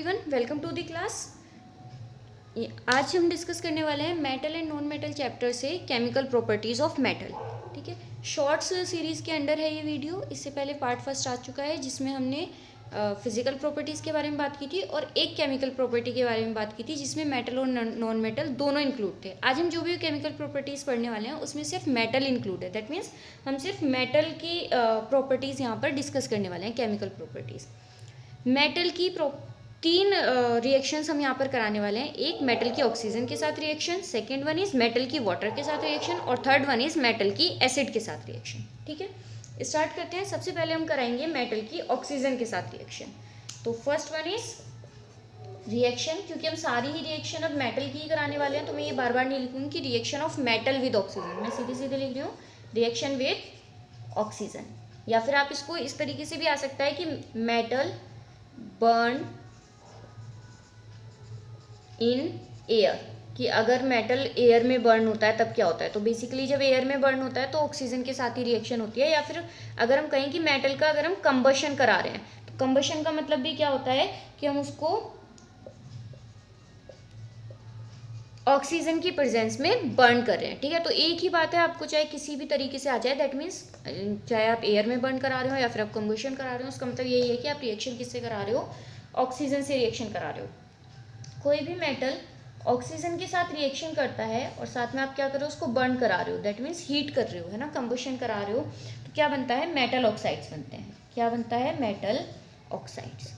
Everyone, welcome to the class. आज हम discuss करने वाले हैं metal and non metal chapter से केमिकल प्रॉपर्टीज़ ऑफ मेटल। ठीक है, शॉर्ट्स सीरीज़ के अंडर है ये वीडियो। इससे पहले पार्ट फर्स्ट आ चुका है जिसमें हमने फिजिकल प्रॉपर्टीज़ के बारे में बात की थी और एक केमिकल प्रॉपर्टी के बारे में बात की थी जिसमें मेटल और नॉन मेटल दोनों इंक्लूड थे। आज हम जो भी केमिकल प्रॉपर्टीज़ पढ़ने वाले हैं उसमें सिर्फ मेटल इंक्लूड है। दैट मीन्स हम सिर्फ मेटल की प्रॉपर्टीज़ यहाँ पर डिस्कस करने वाले हैं, केमिकल प्रॉपर्टीज़। मेटल की तीन रिएक्शंस हम यहाँ पर कराने वाले हैं। एक मेटल की ऑक्सीजन के साथ reaction, second one is metal की वाटर के साथ रिएक्शन और थर्ड वन इज मेटल की एसिड के साथ रिएक्शन। ठीक है, स्टार्ट करते हैं। सबसे पहले हम कराएंगे मेटल की ऑक्सीजन के साथ रिएक्शन। तो फर्स्ट वन इज रिएक्शन। क्योंकि हम सारी ही रिएक्शन अब मेटल की ही कराने वाले हैं तो मैं ये बार बार नहीं लिखूंगी कि reaction of metal with oxygen, मैं सीधे सीधे लिख रही हूँ रिएक्शन विद ऑक्सीजन। या फिर आप इसको इस तरीके से भी आ सकता है कि मेटल बर्न इन एयर, कि अगर मेटल एयर में बर्न होता है तब क्या होता है। तो बेसिकली जब एयर में बर्न होता है तो ऑक्सीजन के साथ ही रिएक्शन होती है। या फिर अगर हम कहें कि मेटल का अगर हम कंबशन करा रहे हैं तो कंबशन का मतलब भी क्या होता है कि हम उसको ऑक्सीजन की प्रेजेंस में बर्न कर रहे हैं। ठीक है, तो एक ही बात है, आपको चाहे किसी भी तरीके से आ जाए, दैट मीन्स चाहे आप एयर में बर्न करा रहे हो या फिर आप कंबशन करा रहे हो, उसका मतलब यही है कि आप रिएक्शन किससे करा रहे हो, ऑक्सीजन से रिएक्शन करा रहे हो। कोई भी मेटल ऑक्सीजन के साथ रिएक्शन करता है और साथ में आप क्या कर रहे हो, उसको बर्न करा रहे हो, दैट मीन्स हीट कर रहे हो, है ना, कंबशन करा रहे हो, तो क्या बनता है, मेटल ऑक्साइड्स बनते हैं। क्या बनता है, मेटल ऑक्साइड्स।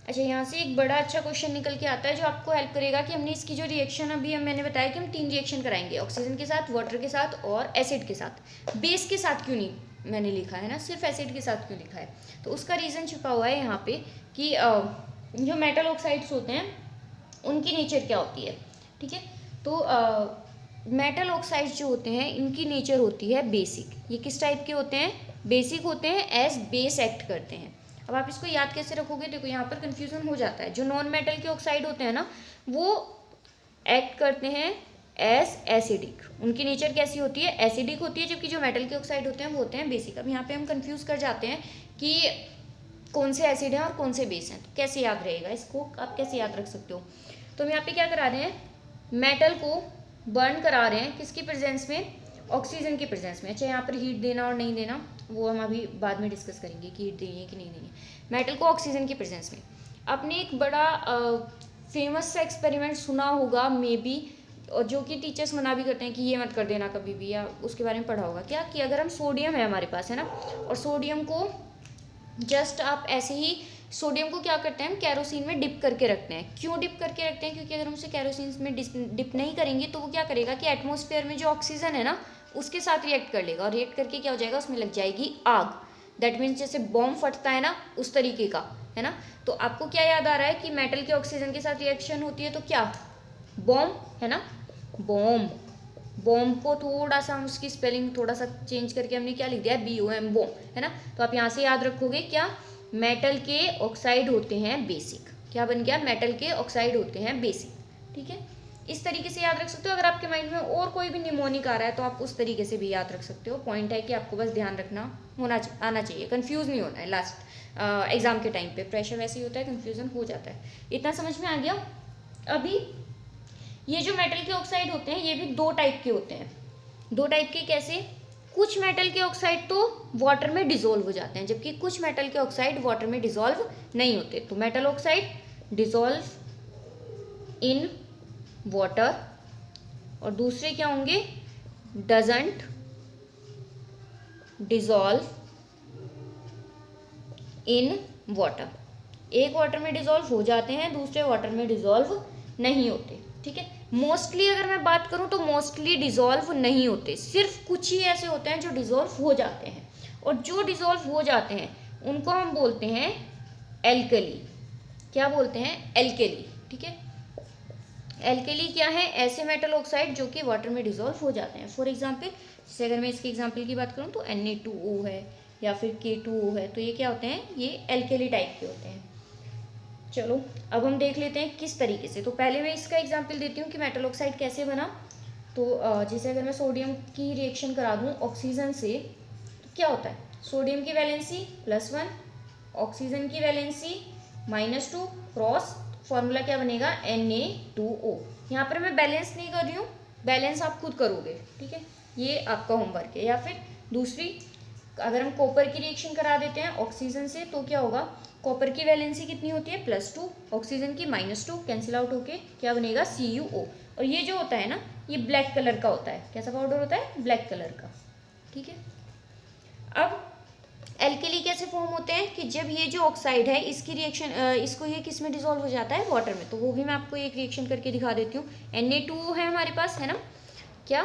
अच्छा, यहाँ से एक बड़ा अच्छा क्वेश्चन निकल के आता है जो आपको हेल्प करेगा कि हमने इसकी जो रिएक्शन अभी मैंने बताया कि हम तीन रिएक्शन कराएंगे, ऑक्सीजन के साथ, वाटर के साथ और एसिड के साथ। बेस के साथ क्यों नहीं मैंने लिखा है ना, सिर्फ एसिड के साथ क्यों लिखा है, तो उसका रीज़न छुपा हुआ है यहाँ पे कि जो मेटल ऑक्साइड्स होते हैं उनकी नेचर क्या होती है। ठीक है, तो मेटल ऑक्साइड्स जो होते हैं इनकी नेचर होती है बेसिक। ये किस टाइप के होते हैं, बेसिक होते हैं, एज बेस एक्ट करते हैं। अब आप इसको याद कैसे रखोगे, देखो यहाँ पर कंफ्यूजन हो जाता है। जो नॉन मेटल के ऑक्साइड होते हैं ना वो एक्ट करते हैं एज एसिडिक, उनकी नेचर कैसी होती है, एसिडिक होती है, जबकि जो मेटल के ऑक्साइड होते हैं वो होते हैं बेसिक। अब यहाँ पे हम कंफ्यूज कर जाते हैं कि कौन से एसिड हैं और कौन से बेस हैं, तो कैसे याद रहेगा, इसको आप कैसे याद रख सकते हो। तो हम यहाँ पे क्या करा रहे हैं, मेटल को बर्न करा रहे हैं किसकी प्रेजेंस में, ऑक्सीजन की प्रेजेंस में। अच्छा, यहाँ पर हीट देना और नहीं देना वो हम अभी बाद में डिस्कस करेंगे कि हीट देनी है कि नहीं देनी है। मेटल को ऑक्सीजन की प्रेजेंस में। आपने एक बड़ा फेमस सा एक्सपेरिमेंट सुना होगा मे बी, और जो कि टीचर्स मना भी करते हैं कि ये मत कर देना कभी भी, या उसके बारे में पढ़ा होगा क्या, कि अगर हम सोडियम है हमारे पास, है ना, और सोडियम को जस्ट आप ऐसे ही, सोडियम को क्या करते हैं हम कैरोसिन में डिप करके रखते हैं। क्यों डिप करके रखते हैं, क्योंकि अगर हम उसे कैरोसिन में डिप नहीं करेंगे तो वो क्या करेगा कि एटमॉस्फेयर में जो ऑक्सीजन है ना उसके साथ रिएक्ट कर लेगा और रिएक्ट करके क्या हो जाएगा, उसमें लग जाएगी आग। दैट मीन्स जैसे बॉम्ब फटता है ना उस तरीके का, है ना। तो आपको क्या याद आ रहा है कि मेटल के ऑक्सीजन के साथ रिएक्शन होती है तो क्या, बॉम्ब, है ना, बॉम्ब। बॉम्ब को थोड़ा सा हम उसकी स्पेलिंग थोड़ा सा चेंज करके हमने क्या लिख दिया, BOM, बॉम्ब, है ना। तो आप यहाँ से याद रखोगे क्या, मेटल के ऑक्साइड होते हैं बेसिक। क्या बन गया, मेटल के ऑक्साइड होते हैं बेसिक। ठीक है, इस तरीके से याद रख सकते हो। अगर आपके माइंड में और कोई भी निमोनिक आ रहा है तो आप उस तरीके से भी याद रख सकते हो। पॉइंट है कि आपको बस ध्यान रखना आना चाहिए, कंफ्यूज नहीं होना है लास्ट एग्जाम के टाइम पे। प्रेशर वैसे ही होता है, कंफ्यूजन हो जाता है। इतना समझ में आ गया। अभी ये जो मेटल के ऑक्साइड होते हैं ये भी दो टाइप के होते हैं। दो टाइप के कैसे, कुछ मेटल के ऑक्साइड तो वाटर में डिसॉल्व हो जाते हैं जबकि कुछ मेटल के ऑक्साइड वाटर में डिसॉल्व नहीं होते। तो metal oxide dissolve in water और दूसरे क्या होंगे, डजंट डिसॉल्व इन वाटर। एक वाटर में डिसॉल्व हो जाते हैं, दूसरे वाटर में डिसॉल्व नहीं होते। ठीक है, मोस्टली अगर मैं बात करूं तो मोस्टली डिसॉल्व नहीं होते, सिर्फ कुछ ही ऐसे होते हैं जो डिसॉल्व हो जाते हैं, और जो डिसॉल्व हो जाते हैं उनको हम बोलते हैं एल्कली। क्या बोलते हैं, एल्कली। ठीक है, एल्कली क्या है, ऐसे मेटल ऑक्साइड जो कि वाटर में डिसॉल्व हो जाते हैं। फॉर एग्जांपल, जैसे अगर मैं इसके एग्जांपल की बात करूं तो Na2O है या फिर K2O है, तो ये क्या होते हैं, ये एल्कली टाइप के होते हैं। चलो अब हम देख लेते हैं किस तरीके से। तो पहले मैं इसका एग्जांपल देती हूँ कि मेटल ऑक्साइड कैसे बना। तो जैसे अगर मैं सोडियम की रिएक्शन करा दूँ ऑक्सीजन से तो क्या होता है, सोडियम की वैलेंसी +1, ऑक्सीजन की वैलेंसी -2 क्रॉस फॉर्मूला क्या बनेगा Na2O। यहाँ पर मैं बैलेंस नहीं कर रही हूँ, बैलेंस आप खुद करोगे, ठीक है, ये आपका होमवर्क है। या फिर दूसरी, अगर हम कॉपर की रिएक्शन करा देते हैं ऑक्सीजन से तो क्या होगा, कॉपर की वैलेंसी कितनी होती है +2, ऑक्सीजन की -2, कैंसिल आउट होके क्या बनेगा CuO। और ये जो होता है ना, ये ब्लैक कलर का होता है। कैसा पाउडर होता है, ब्लैक कलर का, ठीक है। अब एल्केली कैसे फॉर्म होते हैं कि जब ये जो ऑक्साइड है इसकी रिएक्शन इसको ये किस में डिसॉल्व हो जाता है, वाटर में। तो वो भी मैं आपको एक रिएक्शन करके दिखा देती हूँ। Na2O है हमारे पास, है ना, क्या,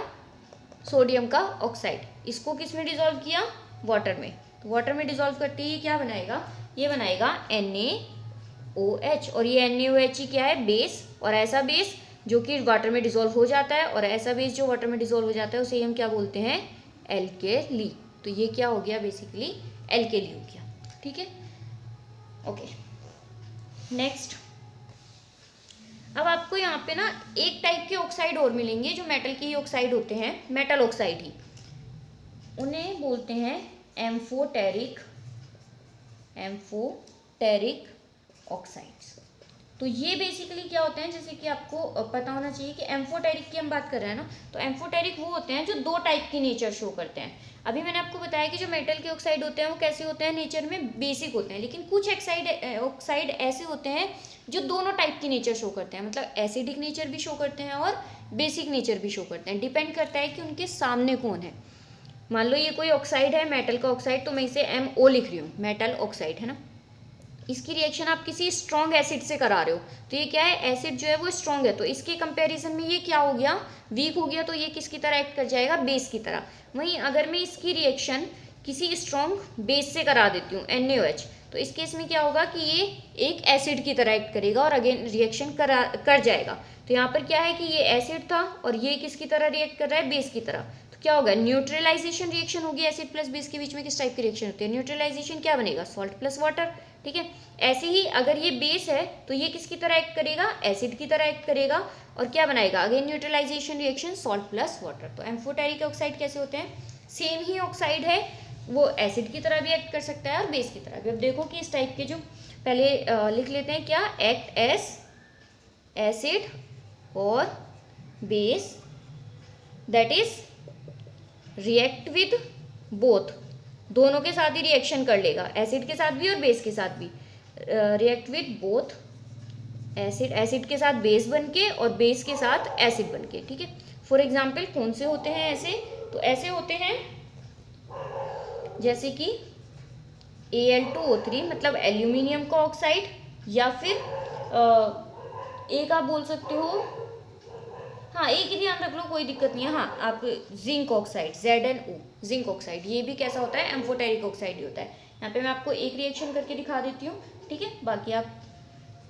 सोडियम का ऑक्साइड, इसको किस में डिसॉल्व किया, वाटर में। तो वाटर में डिसॉल्व करते ही क्या बनाएगा, ये बनाएगा NaOH। और ये NaOH ही क्या है, बेस। और ऐसा बेस जो कि वाटर में डिसॉल्व हो जाता है, और ऐसा बेस जो वाटर में डिसॉल्व हो जाता है उसे हम क्या बोलते हैं, एल्केली। तो ये क्या हो गया, बेसिकली एल्केली हो गया, ठीक है, ओके। नेक्स्ट, अब आपको यहाँ पे ना एक टाइप के ऑक्साइड और मिलेंगे जो मेटल के ही ऑक्साइड होते हैं, मेटल ऑक्साइड ही, उन्हें बोलते हैं एम्फोटेरिक ऑक्साइड्स। तो ये बेसिकली क्या होते हैं, जैसे कि आपको पता होना चाहिए कि एम्फोटेरिक की हम बात कर रहे हैं ना, तो एम्फोटेरिक वो होते हैं जो दो टाइप की नेचर शो करते हैं। अभी मैंने आपको बताया कि जो मेटल के ऑक्साइड होते हैं वो कैसे होते हैं, नेचर में बेसिक होते हैं, लेकिन कुछ ऑक्साइड ऐसे होते हैं जो दोनों टाइप की नेचर शो करते हैं, मतलब एसिडिक नेचर भी शो करते हैं और बेसिक नेचर भी शो करते हैं। डिपेंड करता है कि उनके सामने कौन है। मान लो ये कोई ऑक्साइड है, मेटल का ऑक्साइड, तो मैं इसे MO लिख रही हूँ, मेटल ऑक्साइड, है ना। इसकी रिएक्शन आप किसी स्ट्रॉन्ग एसिड से करा रहे हो, तो ये क्या है, एसिड जो है वो स्ट्रॉन्ग है, तो इसके कंपैरिजन में ये क्या हो गया, वीक हो गया, तो ये किसकी तरह एक्ट कर जाएगा, बेस की तरह। वहीं अगर मैं इसकी रिएक्शन किसी स्ट्रॉन्ग बेस से करा देती हूँ NaOH, तो इस केस में क्या होगा कि ये एक एसिड की तरह एक्ट करेगा और अगेन रिएक्शन कर जाएगा। तो यहाँ पर क्या है कि ये एसिड था और ये किसकी तरह रिएक्ट कर रहा है, बेस की तरह। तो क्या होगा, न्यूट्रलाइजेशन रिएक्शन होगी। एसिड प्लस बेस के बीच में किस टाइप की रिएक्शन होती है, न्यूट्रलाइजेशन, क्या बनेगा, सॉल्ट प्लस वाटर, ठीक है। ऐसे ही अगर ये बेस है तो ये किसकी तरह एक्ट करेगा, एसिड की तरह एक्ट करेगा, और क्या बनाएगा, again neutralisation reaction, salt plus water. तो एम्फोटेरिक ऑक्साइड कैसे होते हैं, सेम ही ऑक्साइड है, वो एसिड की तरह भी एक्ट कर सकता है और बेस की तरह भी। अब देखो कि इस टाइप के जो पहले लिख लेते हैं, क्या, एक्ट एस एसिड और base, that is react with both, दोनों के साथ ही रिएक्शन कर लेगा, एसिड के साथ भी और बेस के साथ भी। रिएक्ट विद बोथ, एसिड के साथ बेस बन के और बेस के साथ एसिड बन के, ठीक है। फॉर एग्जाम्पल कौन से होते हैं ऐसे, तो ऐसे होते हैं जैसे कि Al2O3, मतलब एल्यूमिनियम का ऑक्साइड, या फिर एक आप बोल सकते हो, हाँ एक ही ध्यान रख लो, कोई दिक्कत नहीं है, हाँ आप zinc oxide, ZnO, zinc oxide, ये भी कैसा होता है, एम्फोटेरिक ऑक्साइड ही होता है। यहाँ पे मैं आपको एक रिएक्शन करके दिखा देती हूँ, ठीक है, बाकी आप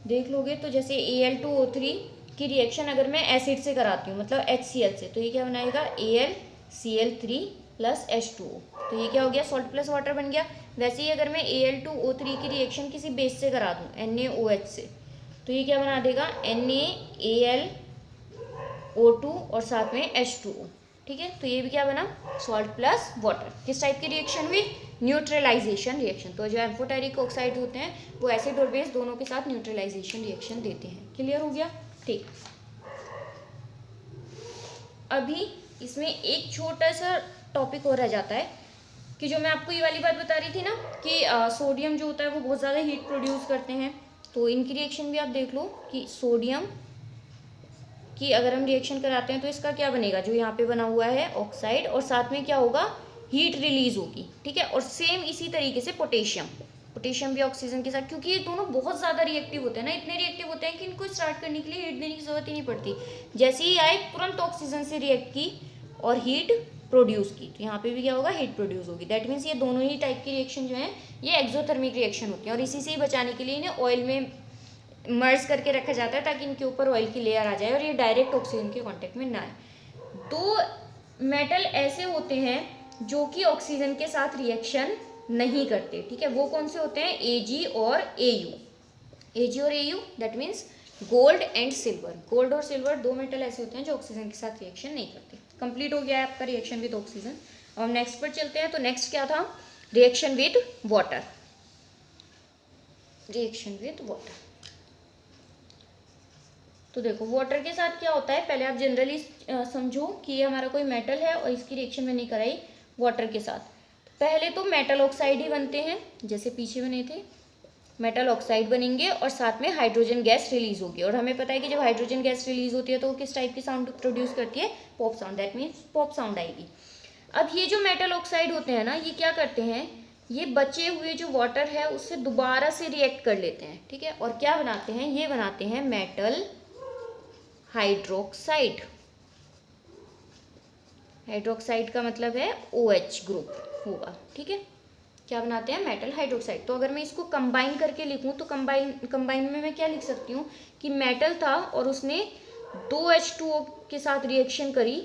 देख लोगे। तो जैसे Al2O3 की रिएक्शन अगर मैं एसिड से कराती हूँ, मतलब HCl से, तो ये क्या बनाएगा, AlCl3 + H2O, तो ये क्या हो गया, सॉल्ट प्लस वाटर बन गया। वैसे ही अगर मैं Al2O3 की रिएक्शन किसी बेस से करा दूँ, NaOH से, तो ये क्या बना देगा, NaAlO2 और साथ में H2O, ठीक है। तो ये भी क्या बना, सॉल्ट प्लस वाटर। किस टाइप की रिएक्शन हुई, न्यूट्रलाइजेशन रिएक्शन। तो जो एम्फोटेरिक ऑक्साइड होते हैं वो एसिड और बेस दोनों के साथ न्यूट्रलाइजेशन रिएक्शन देते हैं। क्लियर हो गया, ठीक। अभी इसमें एक छोटा सा टॉपिक और रह जाता है कि जो मैं आपको ये वाली बात बता रही थी ना कि सोडियम जो होता है वो बहुत ज़्यादा हीट प्रोड्यूस करते हैं। तो इनकी रिएक्शन भी आप देख लो कि सोडियम कि अगर हम रिएक्शन कराते हैं तो इसका क्या बनेगा, जो यहाँ पे बना हुआ है ऑक्साइड, और साथ में क्या होगा, हीट रिलीज होगी, ठीक है। और सेम इसी तरीके से पोटेशियम भी ऑक्सीजन के साथ, क्योंकि ये दोनों बहुत ज़्यादा रिएक्टिव होते हैं ना, इतने रिएक्टिव होते हैं कि इनको स्टार्ट करने के लिए हीट देने की जरूरत ही नहीं पड़ती। जैसे ही आए तुरंत ऑक्सीजन से रिएक्ट की और हीट प्रोड्यूस की, तो यहाँ पे भी क्या होगा, हीट प्रोड्यूस होगी। दैट मीन्स ये दोनों ही टाइप की रिएक्शन जो है ये एक्सोथर्मिक रिएक्शन होती है, और इसी से ही बचाने के लिए इन्हें ऑयल में मर्ज करके रखा जाता है ताकि इनके ऊपर ऑयल की लेयर आ जाए और ये डायरेक्ट ऑक्सीजन के कांटेक्ट में ना आए। दो मेटल ऐसे होते हैं जो कि ऑक्सीजन के साथ रिएक्शन नहीं करते, ठीक है। वो कौन से होते हैं, Ag और Au, that means gold and silver. Gold और सिल्वर दो मेटल ऐसे होते हैं जो ऑक्सीजन के साथ रिएक्शन नहीं करते। कंप्लीट हो गया है आपका रिएक्शन विद ऑक्सीजन। अब हम नेक्स्ट पर चलते हैं। तो नेक्स्ट क्या था, reaction with water. Reaction with water. तो देखो वाटर के साथ क्या होता है, पहले आप जनरली समझो कि ये हमारा कोई मेटल है और इसकी रिएक्शन मैंने कराई वाटर के साथ। पहले तो मेटल ऑक्साइड ही बनते हैं, जैसे पीछे बने थे, मेटल ऑक्साइड बनेंगे और साथ में हाइड्रोजन गैस रिलीज होगी। और हमें पता है कि जब हाइड्रोजन गैस रिलीज होती है तो वो किस टाइप की साउंड प्रोड्यूस करती है, pop sound, that means pop sound आएगी। अब ये जो मेटल ऑक्साइड होते हैं ना, ये क्या करते हैं, ये बचे हुए जो वाटर है उससे दोबारा से रिएक्ट कर लेते हैं, ठीक है, और क्या बनाते हैं, ये बनाते हैं मेटल हाइड्रोक्साइड। हाइड्रोक्साइड का मतलब है OH ग्रुप होगा, ठीक है। क्या बनाते हैं, मेटल हाइड्रोक्साइड। तो अगर मैं इसको कंबाइन करके लिखूं तो कंबाइन में मैं क्या लिख सकती हूँ कि मेटल था और उसने 2H2O के साथ रिएक्शन करी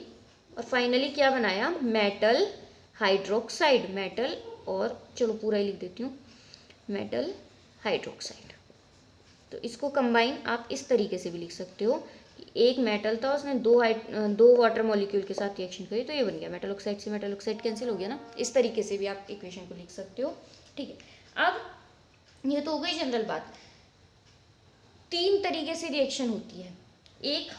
और फाइनली क्या बनाया, मेटल हाइड्रोक्साइड, मेटल, और चलो पूरा ही लिख देती हूँ, मेटल हाइड्रोक्साइड। तो इसको कंबाइन आप इस तरीके से भी लिख सकते हो, एक मेटल था उसने दो वाटर मॉलिक्यूल के साथ रिएक्शन करी तो ये बन गया मेटल ऑक्साइड, से मेटल ऑक्साइड कैंसिल हो गया ना। इस तरीके से भी आप इक्वेशन को लिख सकते हो, ठीक है। अब ये तो हो गई जनरल बात। 3 तरीके से रिएक्शन होती है, एक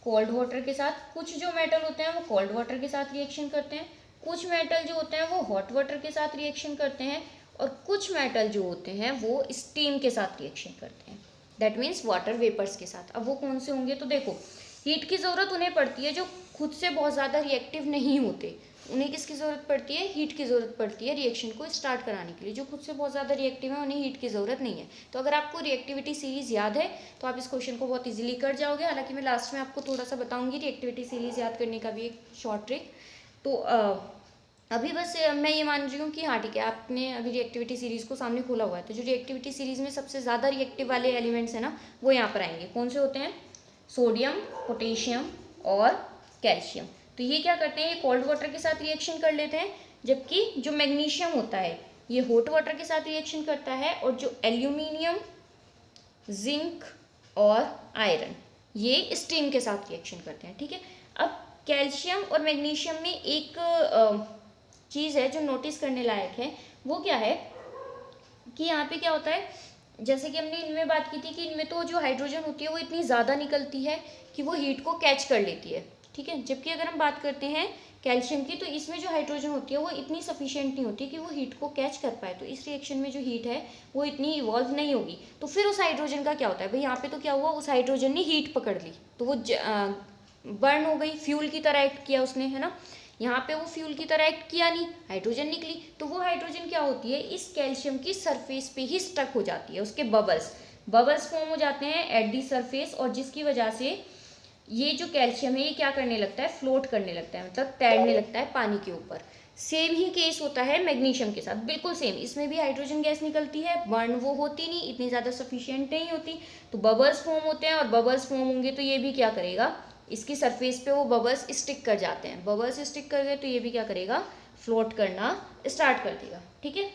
कोल्ड वाटर के साथ, कुछ जो मेटल होते हैं वो कोल्ड वाटर के साथ रिएक्शन करते हैं, कुछ मेटल जो होते हैं वो हॉट वाटर के साथ रिएक्शन करते हैं, और कुछ मेटल जो होते हैं वो स्टीम के साथ रिएक्शन करते हैं, दैट मीन्स वाटर वेपर्स के साथ। अब वो कौन से होंगे, तो देखो हीट की ज़रूरत उन्हें पड़ती है जो खुद से बहुत ज़्यादा रिएक्टिव नहीं होते, उन्हें किसकी ज़रूरत पड़ती है, हीट की ज़रूरत पड़ती है रिएक्शन को स्टार्ट कराने के लिए। जो खुद से बहुत ज़्यादा रिएक्टिव है उन्हें हीट की ज़रूरत नहीं है। तो अगर आपको रिएक्टिविटी सीरीज़ याद है तो आप इस क्वेश्चन को बहुत ईजिली कर जाओगे। हालांकि मैं लास्ट में आपको थोड़ा सा बताऊंगी रिएक्टिविटी सीरीज़ याद करने का भी एक शॉर्ट ट्रिक। तो अभी बस मैं ये मान रही हूँ कि हाँ ठीक है, आपने अभी रिएक्टिविटी सीरीज़ को सामने खोला हुआ है, तो जो रिएक्टिविटी सीरीज़ में सबसे ज़्यादा रिएक्टिव वाले एलिमेंट्स हैं ना वो यहाँ पर आएंगे। कौन से होते हैं, सोडियम, पोटेशियम और कैल्शियम। तो ये क्या करते हैं, ये कोल्ड वाटर के साथ रिएक्शन कर लेते हैं, जबकि जो मैग्नीशियम होता है ये हॉट वाटर के साथ रिएक्शन करता है, और जो एल्यूमिनियम, जिंक और आयरन ये स्टीम के साथ रिएक्शन करते हैं, ठीक है। अब कैल्शियम और मैग्नीशियम में एक चीज़ है जो नोटिस करने लायक है, वो क्या है कि यहाँ पे क्या होता है, जैसे कि हमने इनमें बात की थी कि इनमें तो जो हाइड्रोजन होती है वो इतनी ज़्यादा निकलती है कि वो हीट को कैच कर लेती है, ठीक है। जबकि अगर हम बात करते हैं कैल्शियम की, तो इसमें जो हाइड्रोजन होती है वो इतनी सफिशिएंट नहीं होती कि वो हीट को कैच कर पाए। तो इस रिएक्शन में जो हीट है वो इतनी इवॉल्व नहीं होगी। तो फिर उस हाइड्रोजन का क्या होता है, भाई यहाँ पे तो क्या हुआ, उस हाइड्रोजन ने हीट पकड़ ली तो वो बर्न हो गई, फ्यूल की तरह एक्ट किया उसने, है ना। यहाँ पे वो फ्यूल की तरह एक्ट किया नहीं, हाइड्रोजन निकली, तो वो हाइड्रोजन क्या होती है, इस कैल्शियम की सरफेस पे ही स्टक हो जाती है, उसके बबल्स फॉर्म हो जाते हैं एट दी सरफेस, और जिसकी वजह से ये जो कैल्शियम है ये क्या करने लगता है, फ्लोट करने लगता है, मतलब तैरने लगता है पानी के ऊपर। सेम ही केस होता है मैग्नीशियम के साथ, बिल्कुल सेम। इसमें भी हाइड्रोजन गैस निकलती है, बर्न वो होती नहीं, इतनी ज़्यादा सफिशिएंट नहीं होती, तो बबल्स फॉर्म होते हैं, और बबल्स फॉर्म होंगे तो ये भी क्या करेगा, इसकी सरफेस पे वो बबल्स स्टिक कर जाते हैं, बबल्स स्टिक कर गए तो ये भी क्या करेगा, फ्लोट करना स्टार्ट कर देगा, ठीक है।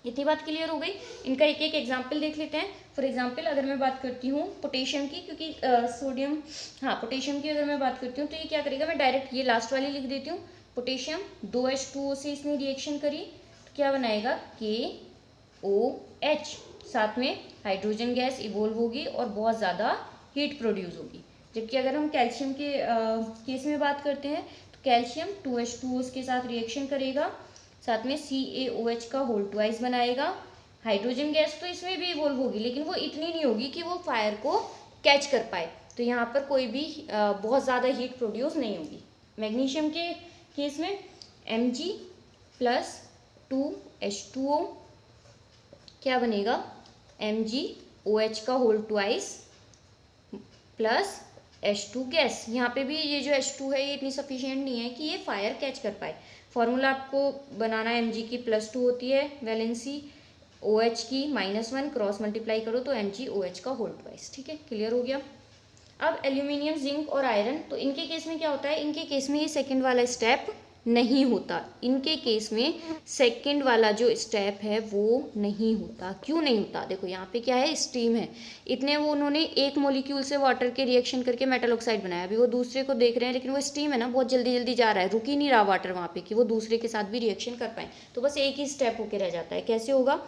इतनी बात क्लियर हो गई। इनका एक एक एग्जाम्पल देख लेते हैं। फॉर एग्जाम्पल अगर मैं बात करती हूँ पोटेशियम की, क्योंकि सोडियम, हाँ पोटेशियम की अगर मैं बात करती हूँ तो ये क्या करेगा, मैं डायरेक्ट ये लास्ट वाली लिख देती हूँ। पोटेशियम 2H2O से इसने रिएक्शन करी तो क्या बनाएगा, KOH, साथ में हाइड्रोजन गैस इवोल्व होगी और बहुत ज़्यादा हीट प्रोड्यूस होगी। जबकि अगर हम कैल्शियम के केस में बात करते हैं तो कैल्शियम 2H2O के साथ रिएक्शन करेगा, साथ में CaOH का होल ट्वाइस बनाएगा। हाइड्रोजन गैस तो इसमें भी इवोल्व होगी, लेकिन वो इतनी नहीं होगी कि वो फायर को कैच कर पाए, तो यहाँ पर कोई भी बहुत ज़्यादा हीट प्रोड्यूस नहीं होगी। मैग्नीशियम के केस में Mg प्लस 2H2O क्या बनेगा, MgOH का whole twice plus H2 gas. यहाँ पे भी ये जो H2 है ये इतनी सफिशिएंट नहीं है कि ये फायर कैच कर पाए। फॉर्मूला आपको बनाना है, Mg की +2 होती है वैलेंसी, OH की -1, क्रॉस मल्टीप्लाई करो तो MgOH का होल ट्वाइस, ठीक है, क्लियर हो गया। अब एल्यूमिनियम, जिंक और आयरन, तो इनके केस में क्या होता है, इनके केस में ये सेकंड वाला स्टेप नहीं होता, इनके केस में सेकंड वाला जो स्टेप है वो नहीं होता। क्यों नहीं होता, देखो यहाँ पे क्या है, स्टीम है, इतने वो उन्होंने एक मॉलिक्यूल से वाटर के रिएक्शन करके मेटल ऑक्साइड बनाया, अभी वो दूसरे को देख रहे हैं, लेकिन वो स्टीम है ना, बहुत जल्दी जल्दी जा रहा है, रुक ही नहीं रहा वाटर वहाँ पे कि वो दूसरे के साथ भी रिएक्शन कर पाए, तो बस एक ही स्टेप होके रह जाता है। कैसे होगा,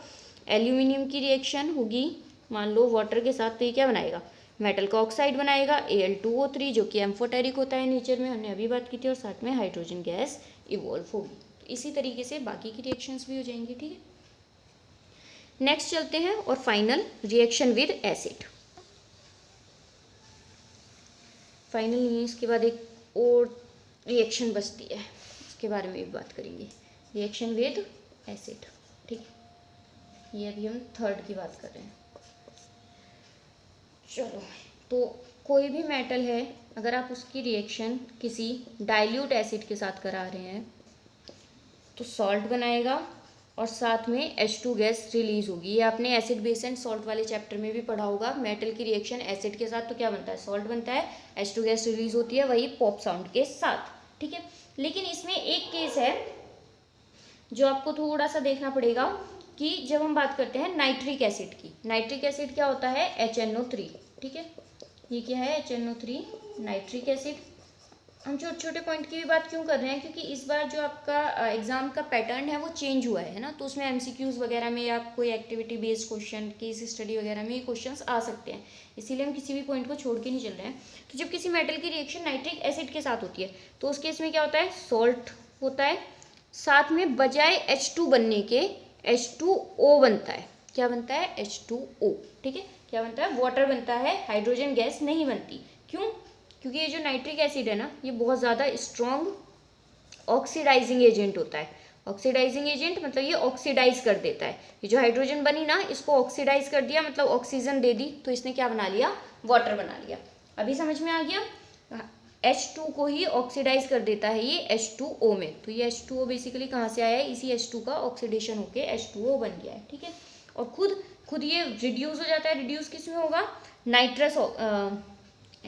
एल्यूमिनियम की रिएक्शन होगी मान लो वाटर के साथ, तो ये क्या बनाएगा, मेटल का ऑक्साइड बनाएगा Al2O3 जो कि एम्फोटेरिक होता है नेचर में, हमने अभी बात की थी, और साथ में हाइड्रोजन गैस इवॉल्व होगी। तो इसी तरीके से बाकी की रिएक्शंस भी हो जाएंगी, ठीक है। नेक्स्ट चलते हैं और final reaction with acid. Final नहीं है, इसके बाद एक और रिएक्शन बचती है, इसके बारे में भी बात करेंगे, रिएक्शन विद एसिड, ठीक है। ये अभी हम थर्ड की बात कर रहे हैं। चलो, तो कोई भी मेटल है, अगर आप उसकी रिएक्शन किसी डाइल्यूट एसिड के साथ करा रहे हैं तो सॉल्ट बनाएगा और साथ में H2 गैस रिलीज होगी। ये आपने एसिड बेस एंड सॉल्ट वाले चैप्टर में भी पढ़ा होगा। मेटल की रिएक्शन एसिड के साथ तो क्या बनता है, सॉल्ट बनता है, H2 गैस रिलीज होती है, वही पॉप साउंड के साथ, ठीक है। लेकिन इसमें एक केस है जो आपको थोड़ा सा देखना पड़ेगा कि जब हम बात करते हैं नाइट्रिक एसिड की, नाइट्रिक एसिड क्या होता है, HNO3, ठीक है। ये क्या है, HNO3 नाइट्रिक एसिड। हम छोटे छोटे पॉइंट की भी बात क्यों कर रहे हैं, क्योंकि इस बार जो आपका एग्जाम का पैटर्न है वो चेंज हुआ है ना, तो उसमें MCQs वगैरह में या कोई activity based question, case study वगैरह में ये क्वेश्चंस आ सकते हैं, इसीलिए हम किसी भी पॉइंट को छोड़ के नहीं चल रहे हैं। तो जब किसी मेटल की रिएक्शन नाइट्रिक एसिड के साथ होती है तो उस केस में क्या होता है, सॉल्ट होता है, साथ में बजाय H2 बनने के H2O बनता है। क्या बनता है, H2O, ठीक है। क्या बनता है, वाटर बनता है, हाइड्रोजन गैस नहीं बनती। क्यों, क्योंकि ये जो नाइट्रिक एसिड है ना, ये बहुत ज़्यादा स्ट्रॉन्ग ऑक्सीडाइजिंग एजेंट होता है। ऑक्सीडाइजिंग एजेंट मतलब ये ऑक्सीडाइज कर देता है। ये जो हाइड्रोजन बनी ना, इसको ऑक्सीडाइज कर दिया, मतलब ऑक्सीजन दे दी, तो इसने क्या बना लिया, वाटर बना लिया। अभी समझ में आ गया, H2 को ही ऑक्सीडाइज कर देता है ये H2O में। तो ये H2O बेसिकली कहाँ से आया है, इसी H2 का ऑक्सीडेशन होके H2O बन गया है, ठीक है। और खुद ये रिड्यूस हो जाता है, रिड्यूस किस में होगा, नाइट्रस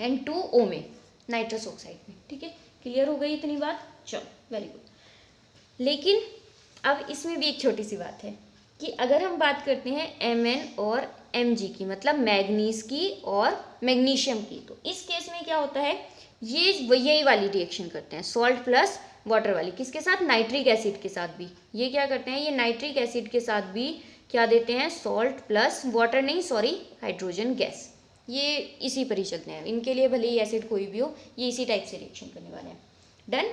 N2O में, नाइट्रस ऑक्साइड में, ठीक है। क्लियर हो गई इतनी बात, चलो वेरी गुड। लेकिन अब इसमें भी एक छोटी सी बात है कि अगर हम बात करते हैं Mn और Mg की, मतलब मैग्नीज की और मैग्नीशियम की, तो इस केस में क्या होता है, ये यही वाली रिएक्शन करते हैं, सॉल्ट प्लस वाटर वाली, किसके साथ, नाइट्रिक एसिड के साथ भी। ये क्या करते हैं, ये नाइट्रिक एसिड के साथ भी क्या देते हैं, सॉल्ट प्लस वाटर नहीं, सॉरी, हाइड्रोजन गैस। ये इसी पर ही चलते हैं, इनके लिए भले ही एसिड कोई भी हो, ये इसी टाइप से रिएक्शन करने वाले हैं। डन।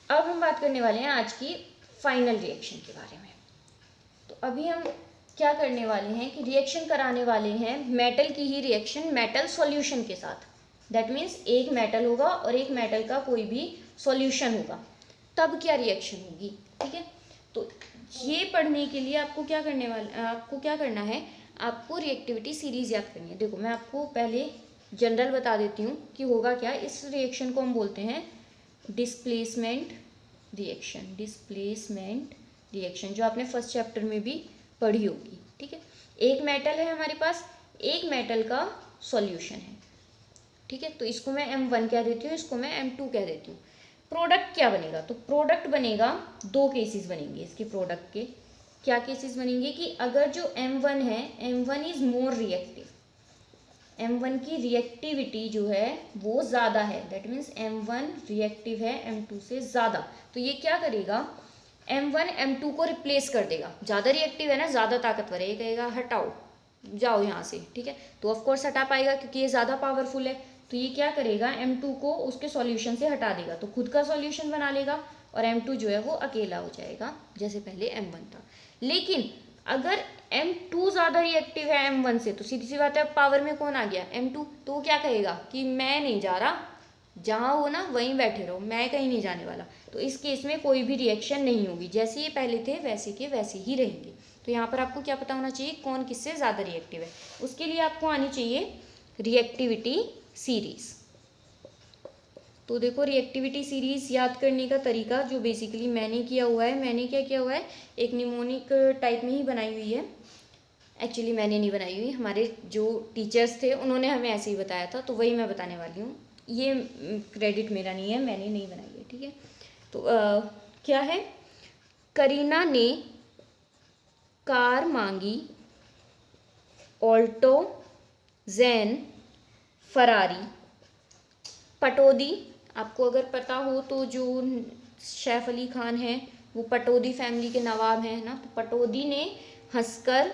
अब हम बात करने वाले हैं आज की फाइनल रिएक्शन के बारे में। तो अभी हम क्या करने वाले हैं कि रिएक्शन कराने वाले हैं मेटल की ही रिएक्शन मेटल सॉल्यूशन के साथ। दैट मीन्स एक मेटल होगा और एक मेटल का कोई भी सॉल्यूशन होगा, तब क्या रिएक्शन होगी, ठीक है। तो ये पढ़ने के लिए आपको क्या करना है, आपको रिएक्टिविटी सीरीज याद करनी है। देखो मैं आपको पहले जनरल बता देती हूँ कि होगा क्या। इस रिएक्शन को हम बोलते हैं डिस्प्लेसमेंट रिएक्शन, डिस्प्लेसमेंट रिएक्शन, जो आपने फर्स्ट चैप्टर में भी पढ़ी होगी, ठीक है। एक मेटल है हमारे पास, एक मेटल का सॉल्यूशन है, ठीक है। तो इसको मैं M1 कह देती हूँ, इसको मैं M2 कह देती हूँ। प्रोडक्ट क्या बनेगा, तो प्रोडक्ट बनेगा, दो केसेस बनेंगे इसके प्रोडक्ट के। क्या केसेस बनेंगे कि अगर जो M1 है, M1 is more reactive, M1 की रिएक्टिविटी जो है वो ज़्यादा है, दैट मीन्स M1 रिएक्टिव है M2 से ज़्यादा, तो ये क्या करेगा, M1 M2 को रिप्लेस कर देगा। ज़्यादा रिएक्टिव है ना, ज़्यादा ताकतवर है, ये कहेगा हटाओ, जाओ यहाँ से, ठीक है। तो ऑफकोर्स हटा पाएगा क्योंकि ये ज़्यादा पावरफुल है, तो ये क्या करेगा, M2 को उसके सॉल्यूशन से हटा देगा, तो खुद का सॉल्यूशन बना लेगा और M2 जो है वो अकेला हो जाएगा, जैसे पहले M1 था। लेकिन अगर M2 ज़्यादा रिएक्टिव है M1 से, तो सीधी सी बात है, अब पावर में कौन आ गया, M2, तो वो क्या कहेगा कि मैं नहीं जा रहा, जहाँ हो ना वहीं बैठे रहो, मैं कहीं नहीं जाने वाला। तो इस केस में कोई भी रिएक्शन नहीं होगी, जैसे ये पहले थे वैसे के वैसे ही रहेंगे। तो यहाँ पर आपको क्या पता होना चाहिए, कौन किससे ज़्यादा रिएक्टिव है। उसके लिए आपको आनी चाहिए रिएक्टिविटी सीरीज। तो देखो रिएक्टिविटी सीरीज याद करने का तरीका जो बेसिकली मैंने किया हुआ है, मैंने क्या किया हुआ है, एक निमोनिक टाइप में ही बनाई हुई है। एक्चुअली मैंने नहीं बनाई हुई, हमारे जो टीचर्स थे उन्होंने हमें ऐसे ही बताया था, तो वही मैं बताने वाली हूँ। ये क्रेडिट मेरा नहीं है, मैंने नहीं बनाई है, ठीक है। तो क्या है, करीना ने कार मांगी, ऑल्टो, जैन, फरारी, पटौदी। आपको अगर पता हो तो जो सैफ अली खान है वो पटौदी फैमिली के नवाब हैं ना, तो पटौदी ने हंसकर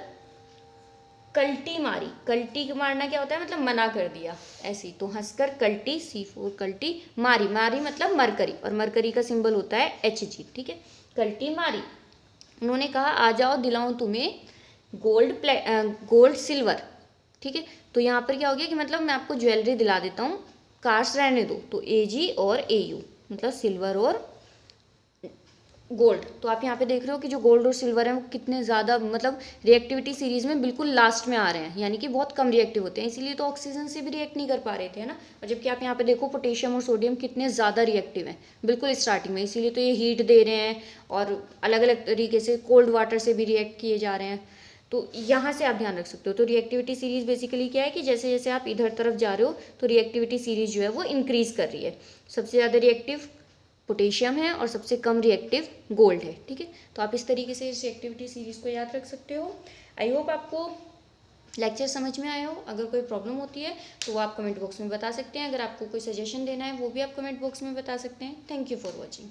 कल्टी मारी। कल्टी मारना क्या होता है, मतलब मना कर दिया ऐसी, तो हंसकर कल्टी C4 कल्टी मारी, मारी मतलब मरकरी, और मरकरी का सिंबल होता है Hg, ठीक है। कल्टी मारी, उन्होंने कहा आ जाओ दिलाऊं तुम्हें गोल्ड सिल्वर, ठीक है। तो यहाँ पर क्या हो गया कि मतलब मैं आपको ज्वेलरी दिला देता हूँ, कार्स रहने दो, तो Ag और Au मतलब सिल्वर और गोल्ड। तो आप यहाँ पे देख रहे हो कि जो गोल्ड और सिल्वर है वो कितने ज़्यादा मतलब रिएक्टिविटी सीरीज में बिल्कुल लास्ट में आ रहे हैं, यानी कि बहुत कम रिएक्टिव होते हैं, इसीलिए तो ऑक्सीजन से भी रिएक्ट नहीं कर पा रहे थे, है ना। और जबकि आप यहाँ पे देखो पोटेशियम और सोडियम कितने ज़्यादा रिएक्टिव हैं बिल्कुल स्टार्टिंग में, इसीलिए तो ये हीट दे रहे हैं और अलग अलग तरीके से कोल्ड वाटर से भी रिएक्ट किए जा रहे हैं। तो यहाँ से आप ध्यान रख सकते हो। तो रिएक्टिविटी सीरीज बेसिकली क्या है कि जैसे जैसे आप इधर तरफ जा रहे हो तो रिएक्टिविटी सीरीज जो है वो इंक्रीज कर रही है। सबसे ज़्यादा रिएक्टिव पोटेशियम है और सबसे कम रिएक्टिव गोल्ड है, ठीक है। तो आप इस तरीके से इस रिएक्टिविटी सीरीज को याद रख सकते हो। आई होप आपको लेक्चर समझ में आया हो। अगर कोई प्रॉब्लम होती है तो वो आप कमेंट बॉक्स में बता सकते हैं। अगर आपको कोई सजेशन देना है वो भी आप कमेंट बॉक्स में बता सकते हैं। Thank you for watching.